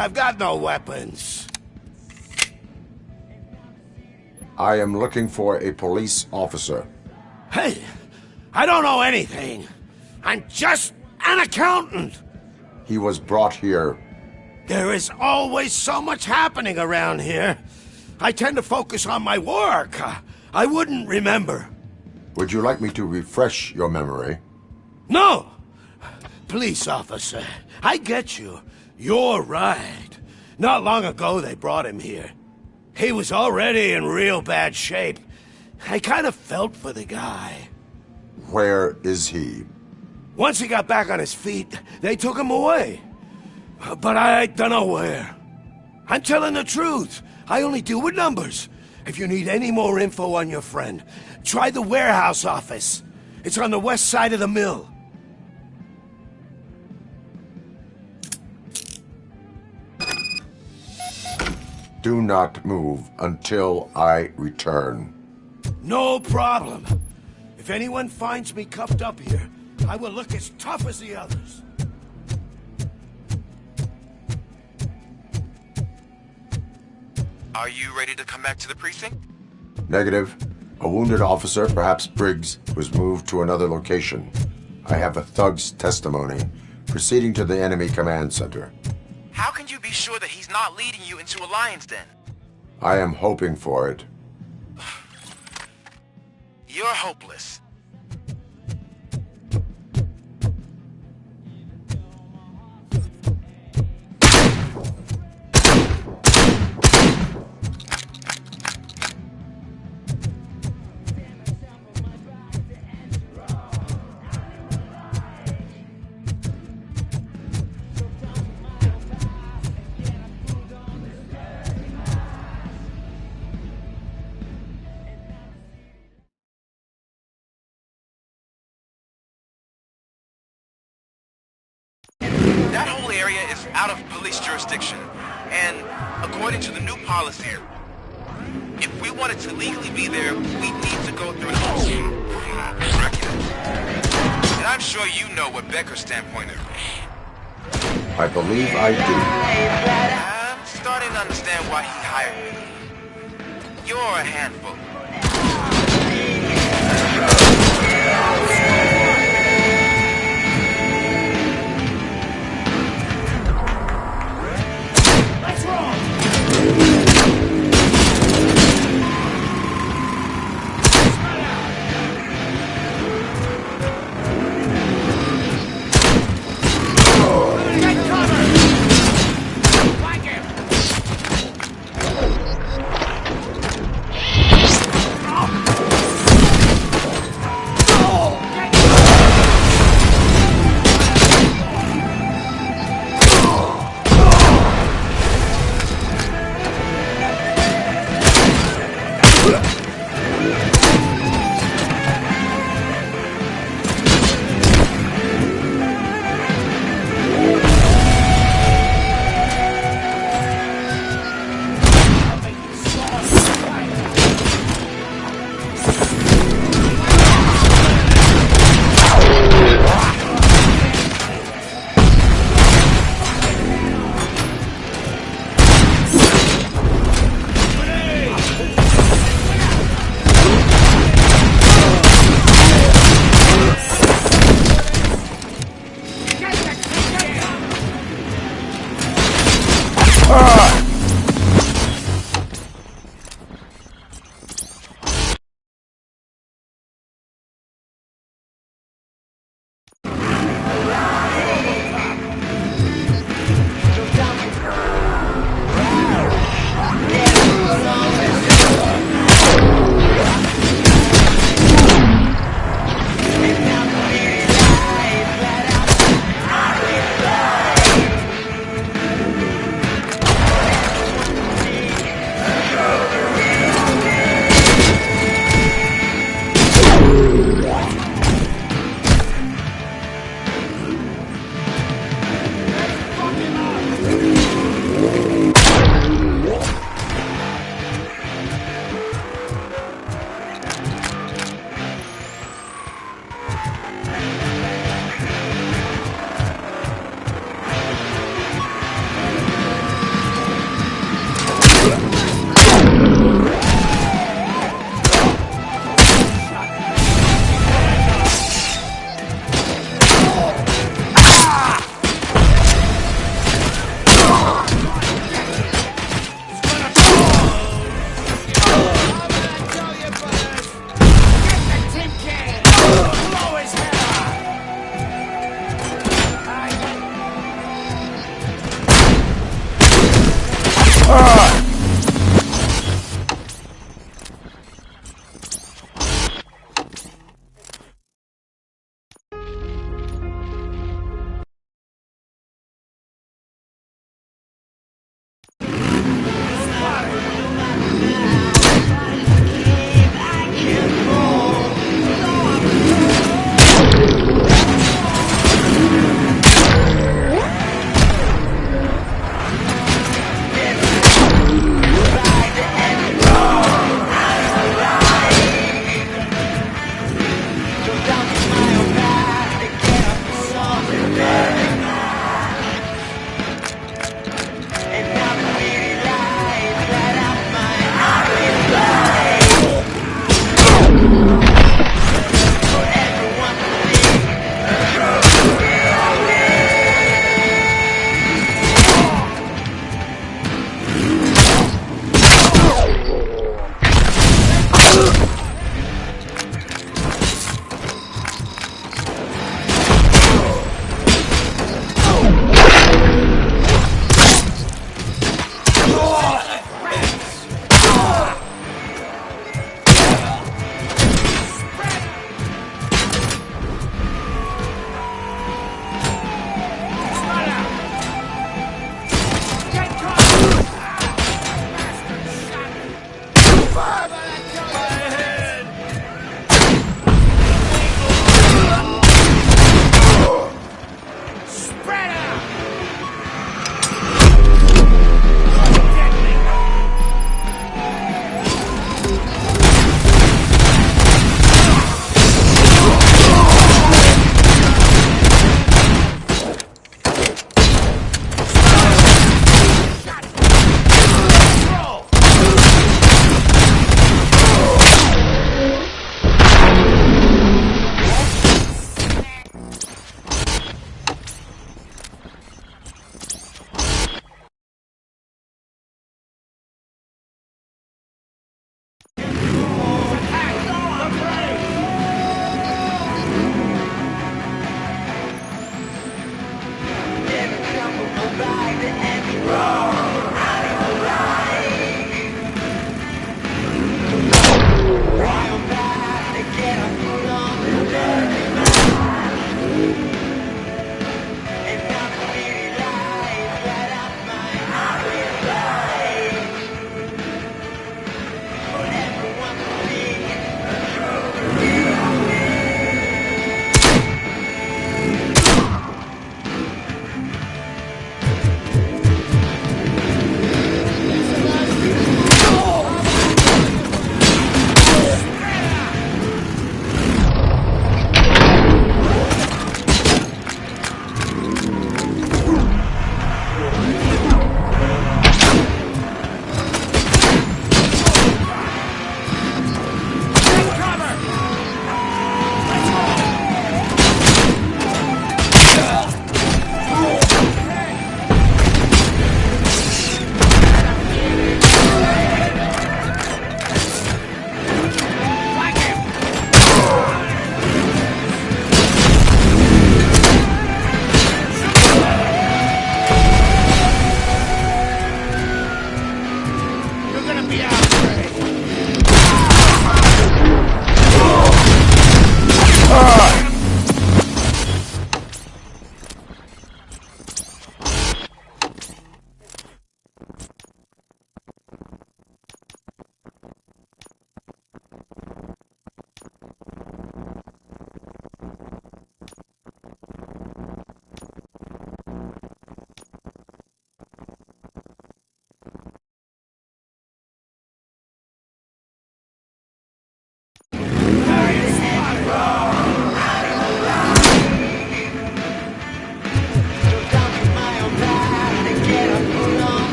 I've got no weapons. I am looking for a police officer. Hey, I don't know anything. I'm just an accountant. He was brought here. There is always so much happening around here. I tend to focus on my work. I wouldn't remember. Would you like me to refresh your memory? No! Police officer, I get you. You're right. Not long ago they brought him here. He was already in real bad shape. I kind of felt for the guy. Where is he? Once he got back on his feet, they took him away. But I don't know where. I'm telling the truth. I only deal with numbers. If you need any more info on your friend, try the warehouse office. It's on the west side of the mill. Do not move until I return. No problem. If anyone finds me cuffed up here, I will look as tough as the others. Are you ready to come back to the precinct? Negative. A wounded officer, perhaps Briggs, was moved to another location. I have a thug's testimony, proceeding to the enemy command center. How can you be sure that he's not leading you into a lion's den? I am hoping for it. You're hopeless. That whole area is out of police jurisdiction, and according to the new policy, if we wanted to legally be there, we need to go through an regular. And I'm sure you know what Becker's standpoint is. I believe I do. I'm starting to understand why he hired me. You're a handful.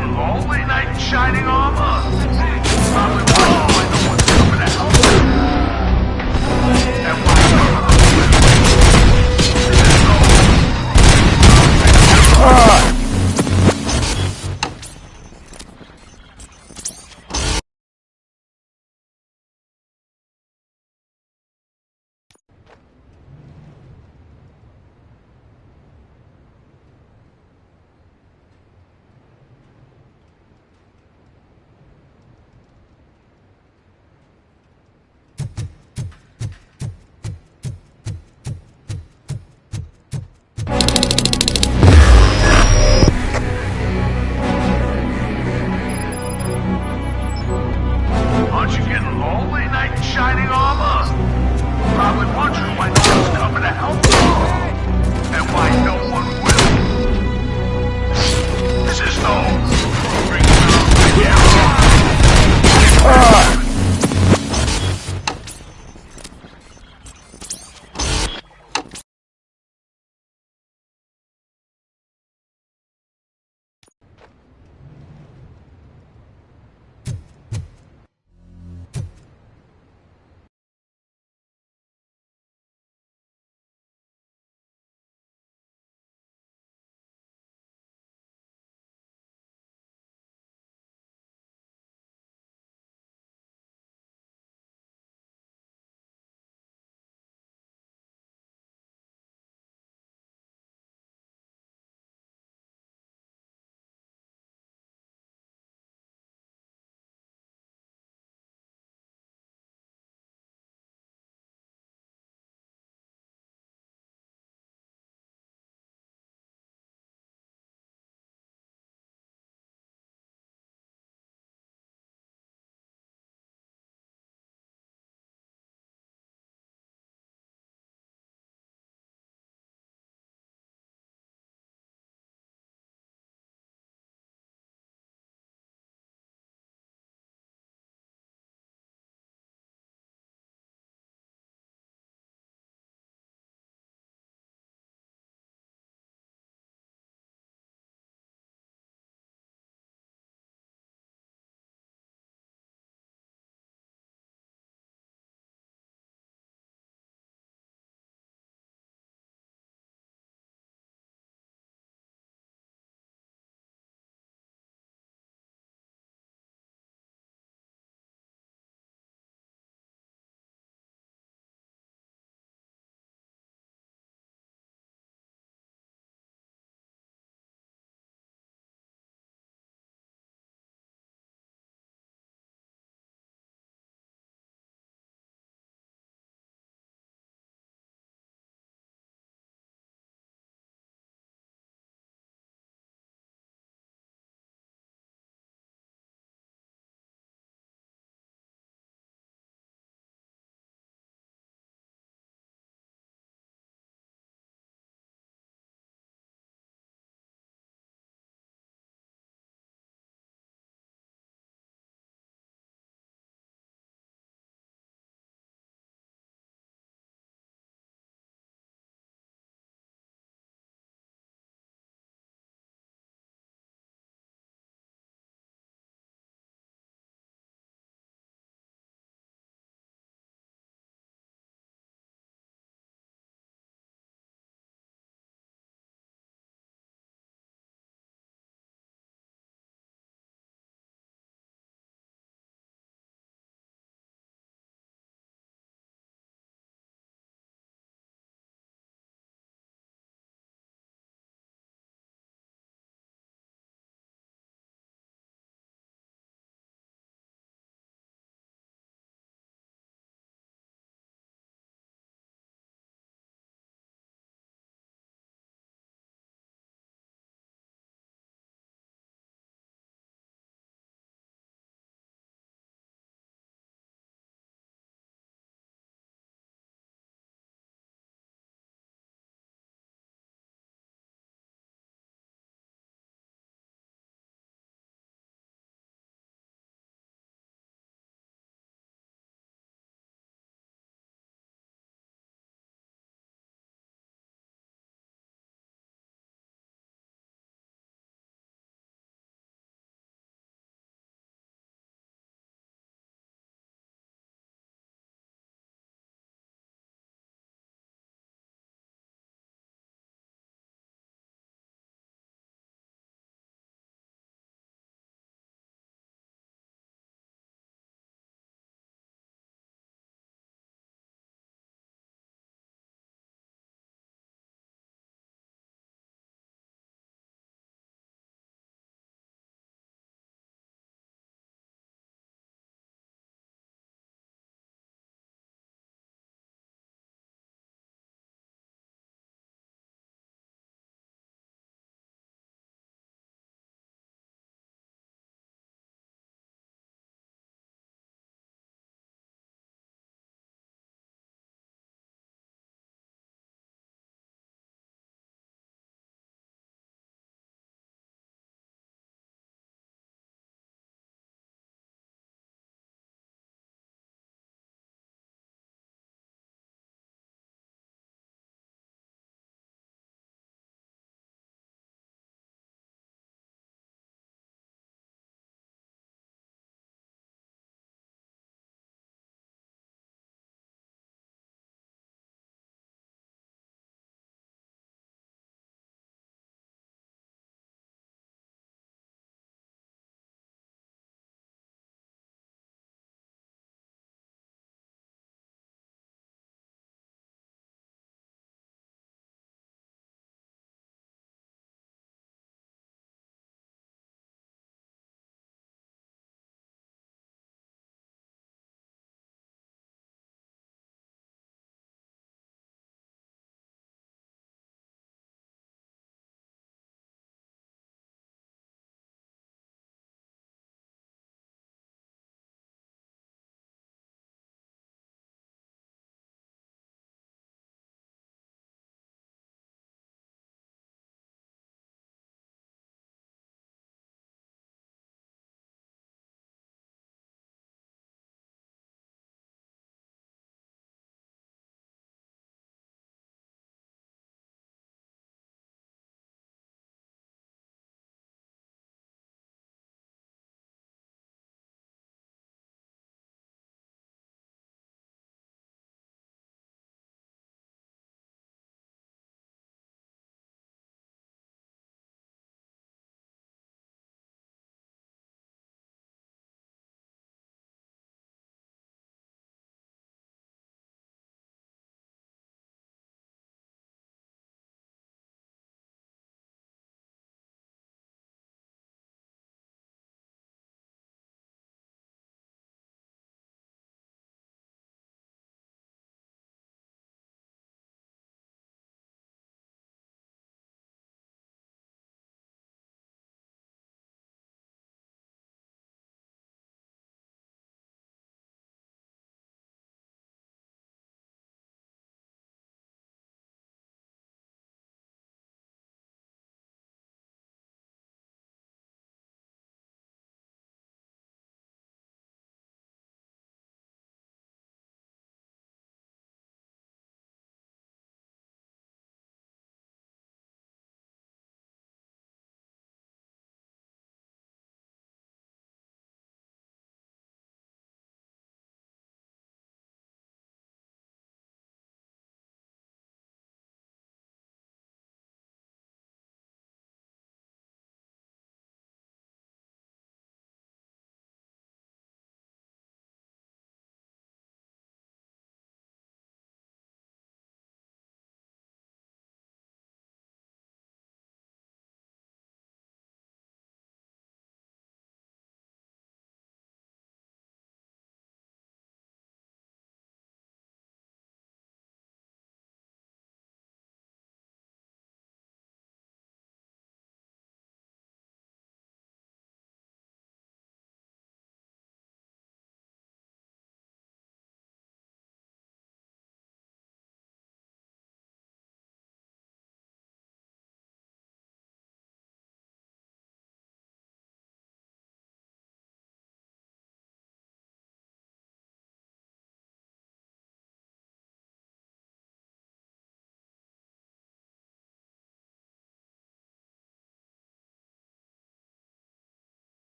in lonely knight in shining armor. Probably wondering why no one's coming to help him. And why none of them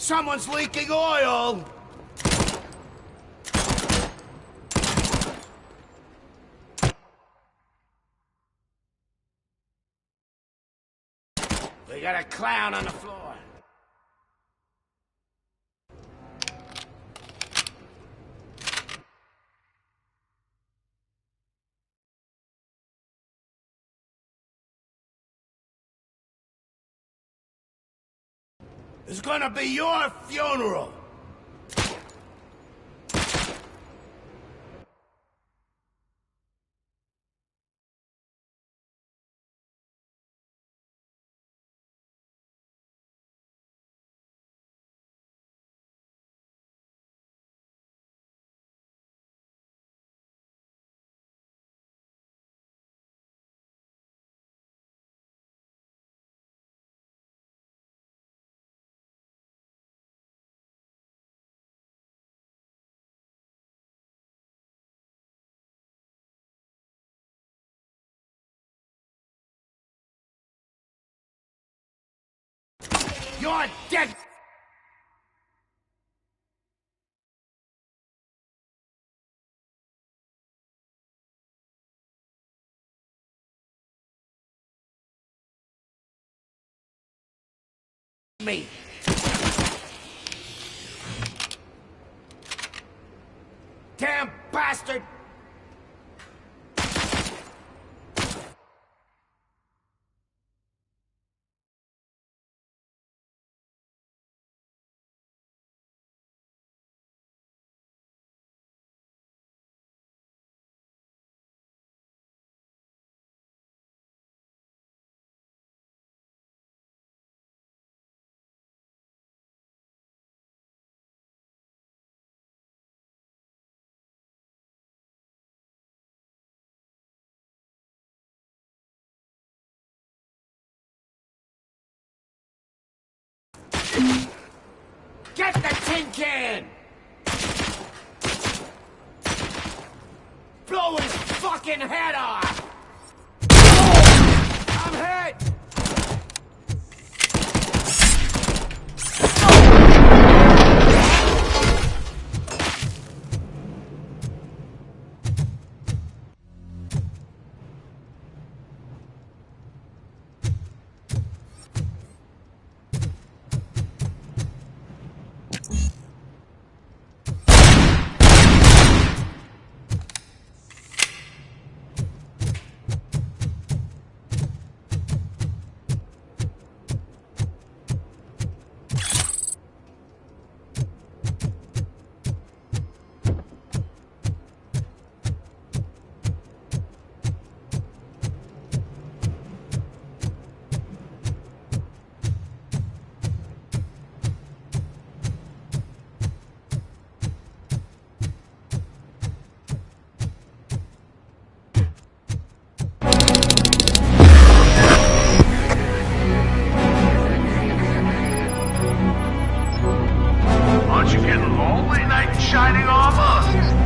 Someone's leaking oil! We got a clown on the floor. It's gonna be your funeral! You're dead! Me. Damn bastard! Get the tin can! Blow his fucking head off! I'm hit! Aren't you getting lonely, knight in shining armor?